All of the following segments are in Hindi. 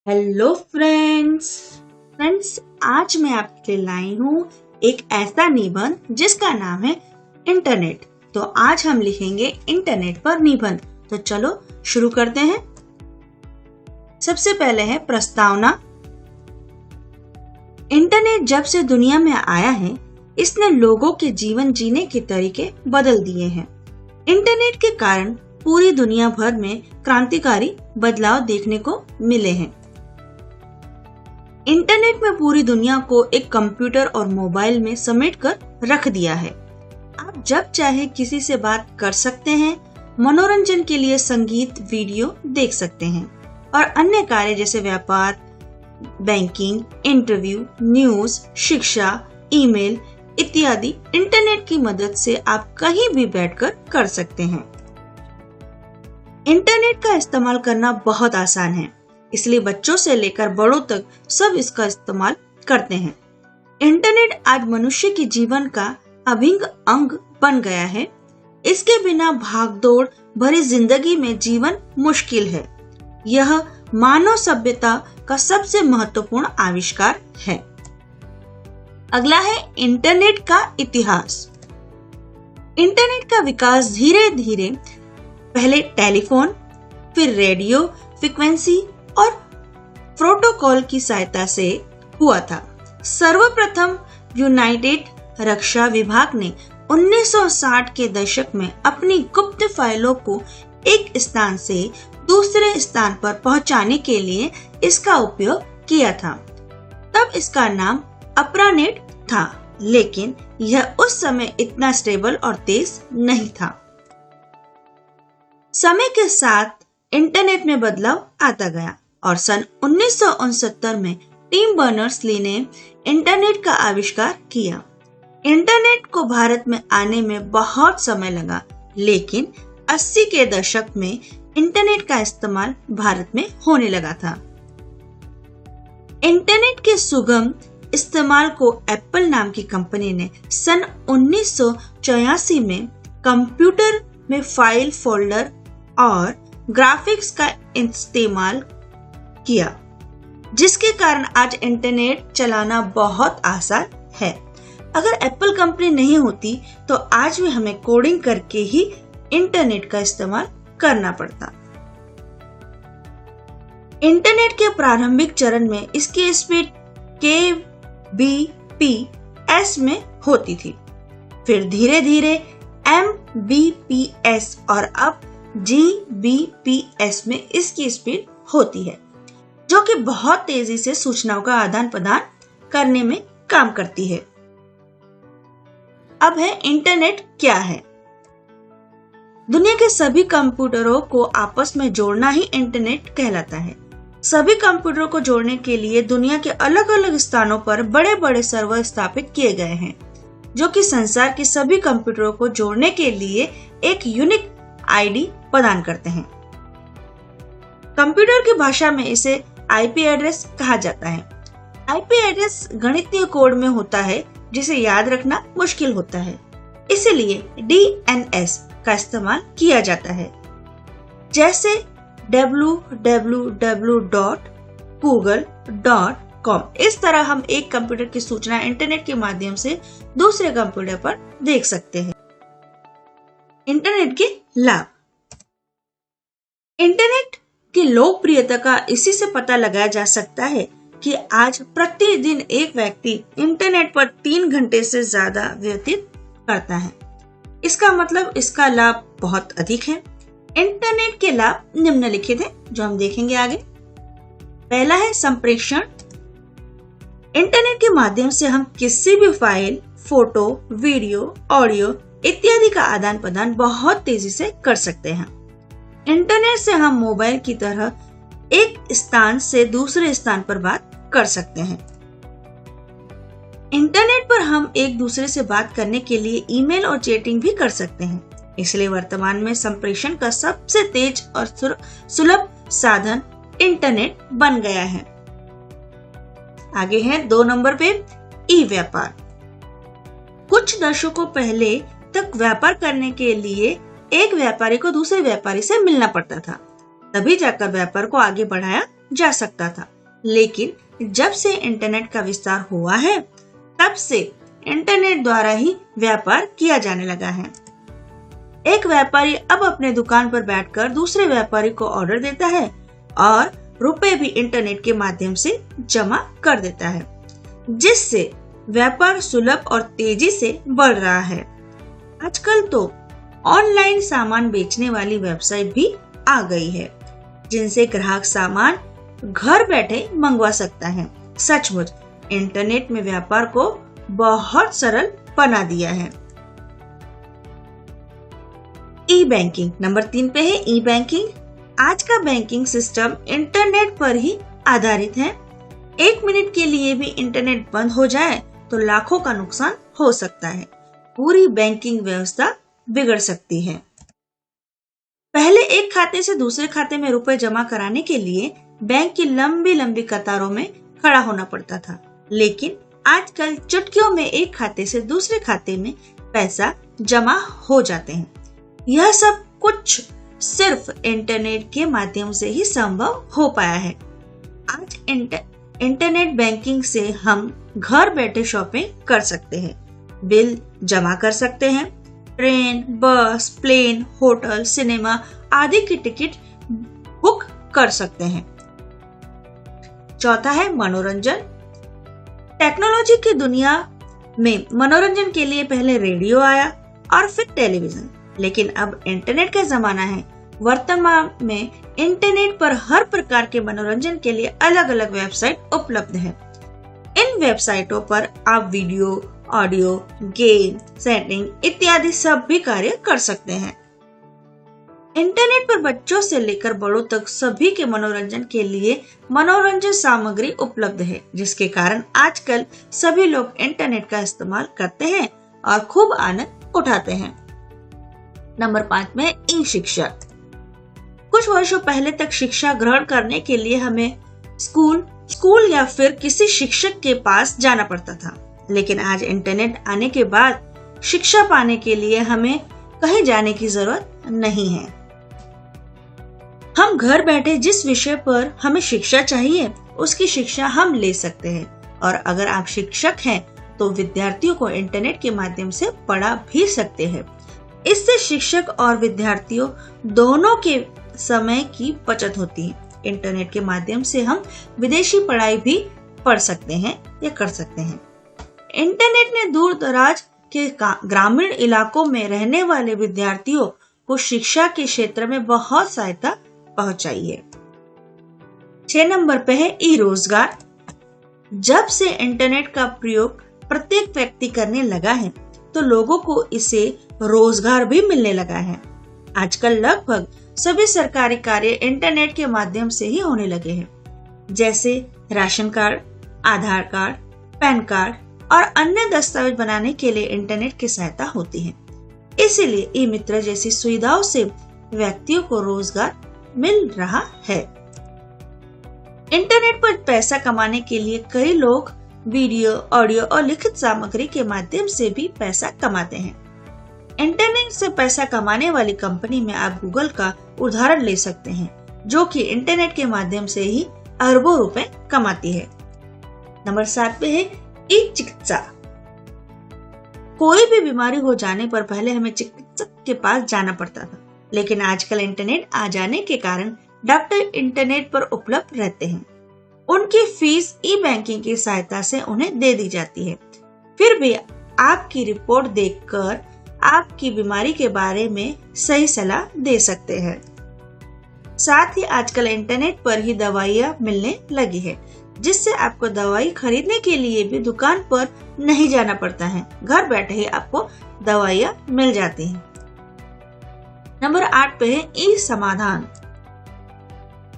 हेलो फ्रेंड्स, आज मैं आपके लिए लाई हूँ एक ऐसा निबंध जिसका नाम है इंटरनेट। तो आज हम लिखेंगे इंटरनेट पर निबंध। तो चलो शुरू करते हैं। सबसे पहले है प्रस्तावना। इंटरनेट जब से दुनिया में आया है, इसने लोगों के जीवन जीने के तरीके बदल दिए हैं। इंटरनेट के कारण पूरी दुनिया भर में क्रांतिकारी बदलाव देखने को मिले हैं। इंटरनेट में पूरी दुनिया को एक कंप्यूटर और मोबाइल में समेट कर रख दिया है। आप जब चाहे किसी से बात कर सकते हैं, मनोरंजन के लिए संगीत, वीडियो देख सकते हैं और अन्य कार्य जैसे व्यापार, बैंकिंग, इंटरव्यू, न्यूज, शिक्षा, ईमेल इत्यादि इंटरनेट की मदद से आप कहीं भी बैठकर कर सकते हैं। इंटरनेट का इस्तेमाल करना बहुत आसान है, इसलिए बच्चों से लेकर बड़ों तक सब इसका इस्तेमाल करते हैं। इंटरनेट आज मनुष्य के जीवन का अभिन्न अंग बन गया है। इसके बिना भागदौड़ भरी जिंदगी में जीवन मुश्किल है। यह मानव सभ्यता का सबसे महत्वपूर्ण आविष्कार है। अगला है इंटरनेट का इतिहास। इंटरनेट का विकास धीरे धीरे पहले टेलीफोन, फिर रेडियो फ्रीक्वेंसी और प्रोटोकॉल की सहायता से हुआ था। सर्वप्रथम यूनाइटेड रक्षा विभाग ने 1960 के दशक में अपनी गुप्त फाइलों को एक स्थान से दूसरे स्थान पर पहुंचाने के लिए इसका उपयोग किया था। तब इसका नाम अप्रानेट था, लेकिन यह उस समय इतना स्टेबल और तेज नहीं था। समय के साथ इंटरनेट में बदलाव आता गया और सन 1969 में टिम बर्नर्स-ली ने इंटरनेट का आविष्कार किया। इंटरनेट को भारत में आने में बहुत समय लगा, लेकिन 80 के दशक में इंटरनेट का इस्तेमाल भारत में होने लगा था। इंटरनेट के सुगम इस्तेमाल को एप्पल नाम की कंपनी ने सन 1984 में कंप्यूटर में फाइल, फोल्डर और ग्राफिक्स का इस्तेमाल किया, जिसके कारण आज इंटरनेट चलाना बहुत आसान है। अगर एप्पल कंपनी नहीं होती तो आज भी हमें कोडिंग करके ही इंटरनेट का इस्तेमाल करना पड़ता। इंटरनेट के प्रारंभिक चरण में इसकी स्पीड kbps में होती थी, फिर धीरे धीरे mbps और अब gbps में इसकी स्पीड होती है, जो कि बहुत तेजी से सूचनाओं का आदान प्रदान करने में काम करती है। अब है इंटरनेट क्या है। दुनिया के सभी कंप्यूटरों को आपस में जोड़ना ही इंटरनेट कहलाता है। सभी कंप्यूटरों को जोड़ने के लिए दुनिया के अलग अलग स्थानों पर बड़े बड़े सर्वर स्थापित किए गए हैं, जो कि संसार के सभी कंप्यूटरों को जोड़ने के लिए एक यूनिक आईडी प्रदान करते हैं। कंप्यूटर की भाषा में इसे आईपी एड्रेस कहा जाता है। आईपी एड्रेस गणितीय कोड में होता है, जिसे याद रखना मुश्किल होता है, इसलिए डीएनएस का इस्तेमाल किया जाता है, जैसे www.google.com। इस तरह हम एक कंप्यूटर की सूचना इंटरनेट के माध्यम से दूसरे कंप्यूटर पर देख सकते हैं। इंटरनेट के लाभ। इंटरनेट की लोकप्रियता का इसी से पता लगाया जा सकता है कि आज प्रतिदिन एक व्यक्ति इंटरनेट पर 3 घंटे से ज्यादा व्यतीत करता है। इसका मतलब इसका लाभ बहुत अधिक है। इंटरनेट के लाभ निम्नलिखित हैं, जो हम देखेंगे आगे। पहला है संप्रेषण। इंटरनेट के माध्यम से हम किसी भी फाइल, फोटो, वीडियो, ऑडियो इत्यादि का आदान प्रदान बहुत तेजी से कर सकते हैं। इंटरनेट से हम मोबाइल की तरह एक स्थान से दूसरे स्थान पर बात कर सकते हैं। इंटरनेट पर हम एक दूसरे से बात करने के लिए ईमेल और चैटिंग भी कर सकते हैं, इसलिए वर्तमान में संप्रेषण का सबसे तेज और सुलभ साधन इंटरनेट बन गया है। आगे है 2 नंबर पे ई व्यापार। कुछ दशकों पहले तक व्यापार करने के लिए एक व्यापारी को दूसरे व्यापारी से मिलना पड़ता था, तभी जाकर व्यापार को आगे बढ़ाया जा सकता था। लेकिन जब से इंटरनेट का विस्तार हुआ है, तब से इंटरनेट द्वारा ही व्यापार किया जाने लगा है। एक व्यापारी अब अपने दुकान पर बैठकर दूसरे व्यापारी को ऑर्डर देता है और रुपए भी इंटरनेट के माध्यम से जमा कर देता है, जिससे व्यापार सुलभ और तेजी से बढ़ रहा है। आजकल तो ऑनलाइन सामान बेचने वाली वेबसाइट भी आ गई है, जिनसे ग्राहक सामान घर बैठे मंगवा सकता है। सचमुच इंटरनेट में व्यापार को बहुत सरल बना दिया है। ई बैंकिंग नंबर 3 पे है ई बैंकिंग। आज का बैंकिंग सिस्टम इंटरनेट पर ही आधारित है। 1 मिनट के लिए भी इंटरनेट बंद हो जाए तो लाखों का नुकसान हो सकता है। पूरी बैंकिंग व्यवस्था बिगड़ सकती है। पहले एक खाते से दूसरे खाते में रुपए जमा कराने के लिए बैंक की लंबी लंबी कतारों में खड़ा होना पड़ता था, लेकिन आजकल चुटकियों में एक खाते से दूसरे खाते में पैसा जमा हो जाते हैं। यह सब कुछ सिर्फ इंटरनेट के माध्यम से ही संभव हो पाया है। आज इंटरनेट बैंकिंग से हम घर बैठे शॉपिंग कर सकते हैं, बिल जमा कर सकते हैं, ट्रेन, बस, प्लेन, होटल, सिनेमा आदि की टिकट बुक कर सकते हैं। चौथा है मनोरंजन। टेक्नोलॉजी की दुनिया में मनोरंजन के लिए पहले रेडियो आया और फिर टेलीविजन, लेकिन अब इंटरनेट का जमाना है। वर्तमान में इंटरनेट पर हर प्रकार के मनोरंजन के लिए अलग अलग वेबसाइट उपलब्ध है। इन वेबसाइटों पर आप वीडियो, ऑडियो, गेम, सेटिंग इत्यादि सब भी कार्य कर सकते हैं। इंटरनेट पर बच्चों से लेकर बड़ों तक सभी के मनोरंजन के लिए मनोरंजन सामग्री उपलब्ध है, जिसके कारण आजकल सभी लोग इंटरनेट का इस्तेमाल करते हैं और खूब आनंद उठाते हैं। नंबर 5 में ई शिक्षा। कुछ वर्षों पहले तक शिक्षा ग्रहण करने के लिए हमें स्कूल या फिर किसी शिक्षक के पास जाना पड़ता था, लेकिन आज इंटरनेट आने के बाद शिक्षा पाने के लिए हमें कहीं जाने की जरूरत नहीं है। हम घर बैठे जिस विषय पर हमें शिक्षा चाहिए उसकी शिक्षा हम ले सकते हैं, और अगर आप शिक्षक हैं तो विद्यार्थियों को इंटरनेट के माध्यम से पढ़ा भी सकते हैं। इससे शिक्षक और विद्यार्थियों दोनों के समय की बचत होती है। इंटरनेट के माध्यम से हम विदेशी पढ़ाई भी पढ़ सकते हैं या कर सकते हैं। इंटरनेट ने दूर दराज के ग्रामीण इलाकों में रहने वाले विद्यार्थियों को शिक्षा के क्षेत्र में बहुत सहायता पहुंचाई है। 6 नंबर पे है ई रोजगार। जब से इंटरनेट का प्रयोग प्रत्येक व्यक्ति करने लगा है तो लोगों को इससे रोजगार भी मिलने लगा है। आजकल लगभग सभी सरकारी कार्य इंटरनेट के माध्यम से ही होने लगे हैं, जैसे राशन कार्ड, आधार कार्ड, पैन कार्ड और अन्य दस्तावेज बनाने के लिए इंटरनेट की सहायता होती है। इसीलिए ई मित्र जैसी सुविधाओं से व्यक्तियों को रोजगार मिल रहा है। इंटरनेट पर पैसा कमाने के लिए कई लोग वीडियो, ऑडियो और लिखित सामग्री के माध्यम से भी पैसा कमाते हैं। इंटरनेट से पैसा कमाने वाली कंपनी में आप गूगल का उदाहरण ले सकते हैं, जो कि इंटरनेट के माध्यम से ही अरबों रुपए कमाती है। नंबर 7 पे है ई चिकित्सा। कोई भी बीमारी हो जाने पर पहले हमें चिकित्सक के पास जाना पड़ता था, लेकिन आजकल इंटरनेट आ जाने के कारण डॉक्टर इंटरनेट पर उपलब्ध रहते हैं। उनकी फीस ई बैंकिंग की सहायता से उन्हें दे दी जाती है। फिर भी आपकी रिपोर्ट देखकर आपकी बीमारी के बारे में सही सलाह दे सकते हैं। साथ ही आजकल इंटरनेट पर ही दवाइयाँ मिलने लगी है, जिससे आपको दवाई खरीदने के लिए भी दुकान पर नहीं जाना पड़ता है। घर बैठे ही आपको दवाइयाँ मिल जाती हैं। नंबर 8 पे है ई समाधान।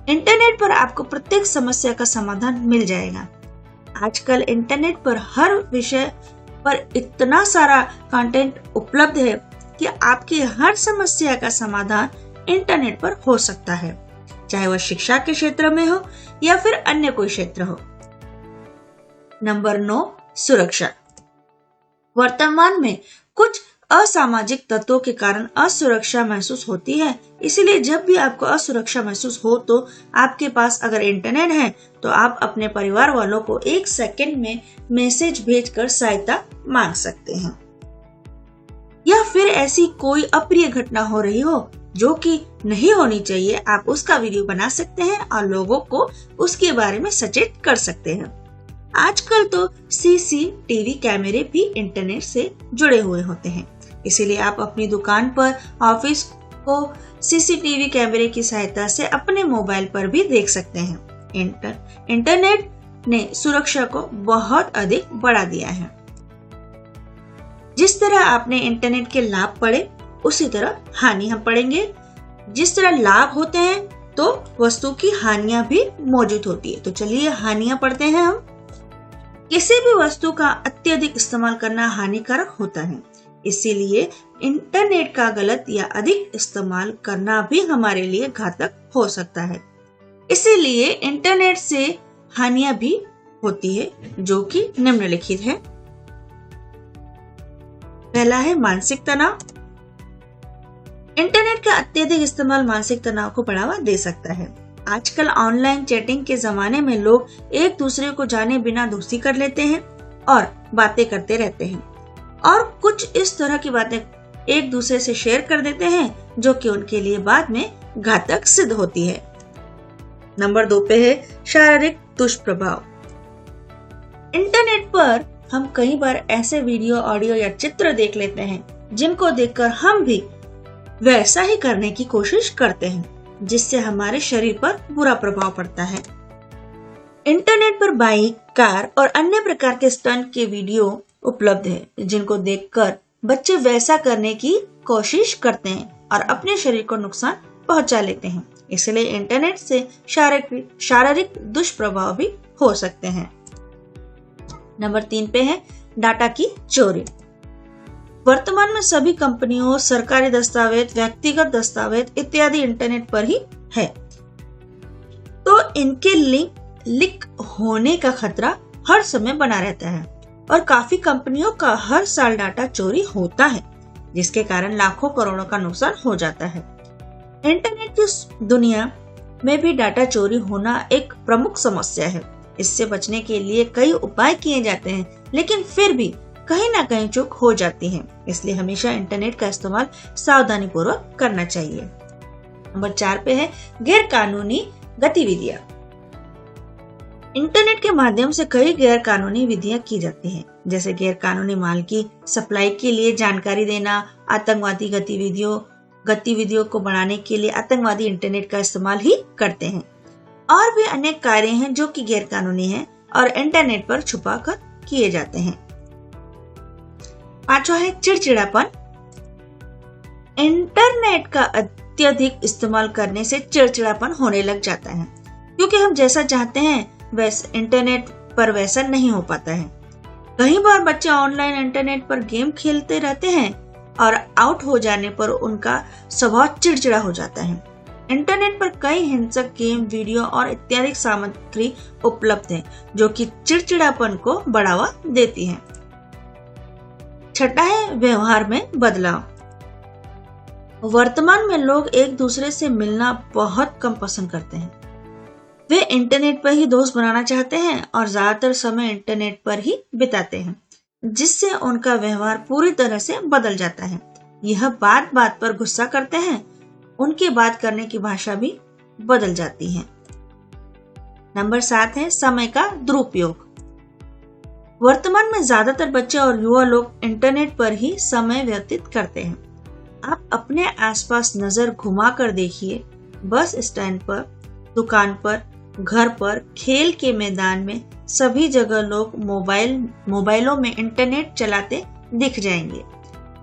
इंटरनेट पर आपको प्रत्येक समस्या का समाधान मिल जाएगा। आजकल इंटरनेट पर हर विषय पर इतना सारा कंटेंट उपलब्ध है कि आपकी हर समस्या का समाधान इंटरनेट पर हो सकता है, चाहे वह शिक्षा के क्षेत्र में हो या फिर अन्य कोई क्षेत्र हो। नंबर 9 सुरक्षा। वर्तमान में कुछ असामाजिक तत्वों के कारण असुरक्षा महसूस होती है। इसीलिए जब भी आपको असुरक्षा महसूस हो तो आपके पास अगर इंटरनेट है तो आप अपने परिवार वालों को 1 सेकंड में मैसेज भेजकर सहायता मांग सकते हैं। या फिर ऐसी कोई अप्रिय घटना हो रही हो जो कि नहीं होनी चाहिए, आप उसका वीडियो बना सकते हैं और लोगों को उसके बारे में सचेत कर सकते हैं। आजकल तो CCTV कैमरे भी इंटरनेट से जुड़े हुए होते हैं, इसीलिए आप अपनी दुकान पर, ऑफिस को CCTV कैमरे की सहायता से अपने मोबाइल पर भी देख सकते हैं। इंटरनेट ने सुरक्षा को बहुत अधिक बढ़ा दिया है। जिस तरह आपने इंटरनेट के लाभ पढ़े उसी तरह हानि हम पढ़ेंगे। जिस तरह लाभ होते हैं तो वस्तु की हानियां भी मौजूद होती है। तो चलिए हानियां पढ़ते हैं हम। किसी भी वस्तु का अत्यधिक इस्तेमाल करना हानिकारक होता है, इसीलिए इंटरनेट का गलत या अधिक इस्तेमाल करना भी हमारे लिए घातक हो सकता है। इसीलिए इंटरनेट से हानियां भी होती है जो कि निम्नलिखित है। पहला है मानसिक तनाव। इंटरनेट का अत्यधिक इस्तेमाल मानसिक तनाव को बढ़ावा दे सकता है। आजकल ऑनलाइन चैटिंग के जमाने में लोग एक दूसरे को जाने बिना दोस्ती कर लेते हैं और बातें करते रहते हैं और कुछ इस तरह की बातें एक दूसरे से शेयर कर देते हैं जो कि उनके लिए बाद में घातक सिद्ध होती है। नंबर 2 पे है शारीरिक दुष्प्रभाव। इंटरनेट पर हम कई बार ऐसे वीडियो, ऑडियो या चित्र देख लेते हैं जिनको देखकर हम भी वैसा ही करने की कोशिश करते हैं, जिससे हमारे शरीर पर बुरा प्रभाव पड़ता है। इंटरनेट पर बाइक, कार और अन्य प्रकार के स्टंट के वीडियो उपलब्ध है जिनको देखकर बच्चे वैसा करने की कोशिश करते हैं और अपने शरीर को नुकसान पहुंचा लेते हैं। इसलिए इंटरनेट से शारीरिक दुष्प्रभाव भी हो सकते हैं। नंबर 3 पे है डाटा की चोरी। वर्तमान में सभी कंपनियों, सरकारी दस्तावेज, व्यक्तिगत दस्तावेज इत्यादि इंटरनेट पर ही है, तो इनके लीक होने का खतरा हर समय बना रहता है और काफी कंपनियों का हर साल डाटा चोरी होता है, जिसके कारण लाखों करोड़ों का नुकसान हो जाता है। इंटरनेट की दुनिया में भी डाटा चोरी होना एक प्रमुख समस्या है। इससे बचने के लिए कई उपाय किए जाते हैं, लेकिन फिर भी कहीं ना कहीं चूक हो जाती है। इसलिए हमेशा इंटरनेट का इस्तेमाल सावधानी पूर्वक करना चाहिए। नंबर 4 पे है गैर कानूनी गतिविधियां। इंटरनेट के माध्यम से कई गैर कानूनी विधियां की जाती हैं, जैसे गैर कानूनी माल की सप्लाई के लिए जानकारी देना, आतंकवादी गतिविधियों को बढ़ाने के लिए आतंकवादी इंटरनेट का इस्तेमाल ही करते हैं। और भी अनेक कार्य हैं जो कि गैर कानूनी हैं और इंटरनेट पर छुपा कर किए जाते हैं। 5वां है चिड़चिड़ापन। इंटरनेट का अत्यधिक इस्तेमाल करने से चिड़चिड़ापन होने लग जाता है, क्योंकि हम जैसा चाहते हैं वैसे इंटरनेट पर वैसा नहीं हो पाता है। कई बार बच्चे ऑनलाइन इंटरनेट पर गेम खेलते रहते हैं और आउट हो जाने पर उनका स्वभाव चिड़चिड़ा हो जाता है। इंटरनेट पर कई हिंसक गेम, वीडियो और इत्यादि सामग्री उपलब्ध है जो कि चिड़चिड़ापन को बढ़ावा देती है। 6 है व्यवहार में बदलाव। वर्तमान में लोग एक दूसरे से मिलना बहुत कम पसंद करते हैं। वे इंटरनेट पर ही दोस्त बनाना चाहते हैं और ज्यादातर समय इंटरनेट पर ही बिताते हैं, जिससे उनका व्यवहार पूरी तरह से बदल जाता है। यह बात बात पर गुस्सा करते हैं, उनकी बात करने की भाषा भी बदल जाती है। नंबर 7 है समय का दुरुपयोग। वर्तमान में ज्यादातर बच्चे और युवा लोग इंटरनेट पर ही समय व्यतीत करते हैं। आप अपने आसपास नजर घुमा कर देखिए, बस स्टैंड पर, दुकान पर, घर पर, खेल के मैदान में, सभी जगह लोग मोबाइलों में इंटरनेट चलाते दिख जाएंगे।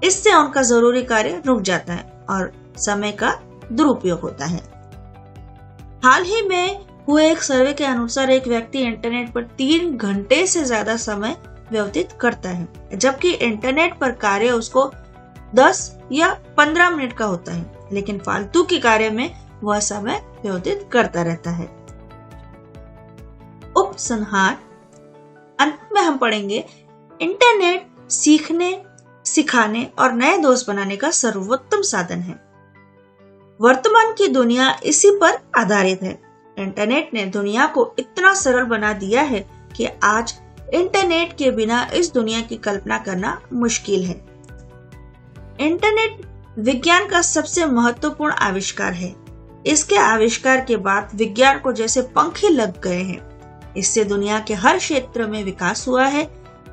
इससे उनका जरूरी कार्य रुक जाता है और समय का दुरुपयोग होता है। हाल ही में हुए एक सर्वे के अनुसार एक व्यक्ति इंटरनेट पर 3 घंटे से ज्यादा समय व्यतीत करता है, जबकि इंटरनेट पर कार्य उसको 10 या 15 मिनट का होता है, लेकिन फालतू के कार्य में वह समय व्यतीत करता रहता है। उपसंहार, अंत में हम पढ़ेंगे इंटरनेट सीखने सिखाने और नए दोस्त बनाने का सर्वोत्तम साधन है। वर्तमान की दुनिया इसी पर आधारित है। इंटरनेट ने दुनिया को इतना सरल बना दिया है कि आज इंटरनेट के बिना इस दुनिया की कल्पना करना मुश्किल है। इंटरनेट विज्ञान का सबसे महत्वपूर्ण आविष्कार है। इसके आविष्कार के बाद विज्ञान को जैसे पंख ही लग गए हैं। इससे दुनिया के हर क्षेत्र में विकास हुआ है।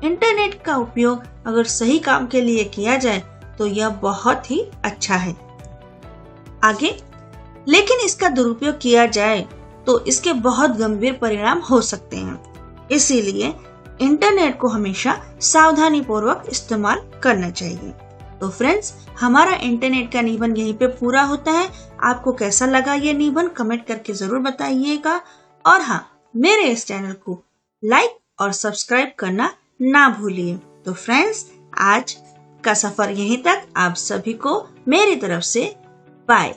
इंटरनेट का उपयोग अगर सही काम के लिए किया जाए तो यह बहुत ही अच्छा है। आगे, लेकिन इसका दुरुपयोग किया जाए तो इसके बहुत गंभीर परिणाम हो सकते हैं। इसीलिए इंटरनेट को हमेशा सावधानी पूर्वक इस्तेमाल करना चाहिए। तो फ्रेंड्स, हमारा इंटरनेट का निबंध यहीं पे पूरा होता है। आपको कैसा लगा ये निबंध कमेंट करके जरूर बताइएगा। और हाँ, मेरे इस चैनल को लाइक और सब्सक्राइब करना ना भूलिए। तो फ्रेंड्स, आज का सफर यहीं तक। आप सभी को मेरी तरफ से बाय।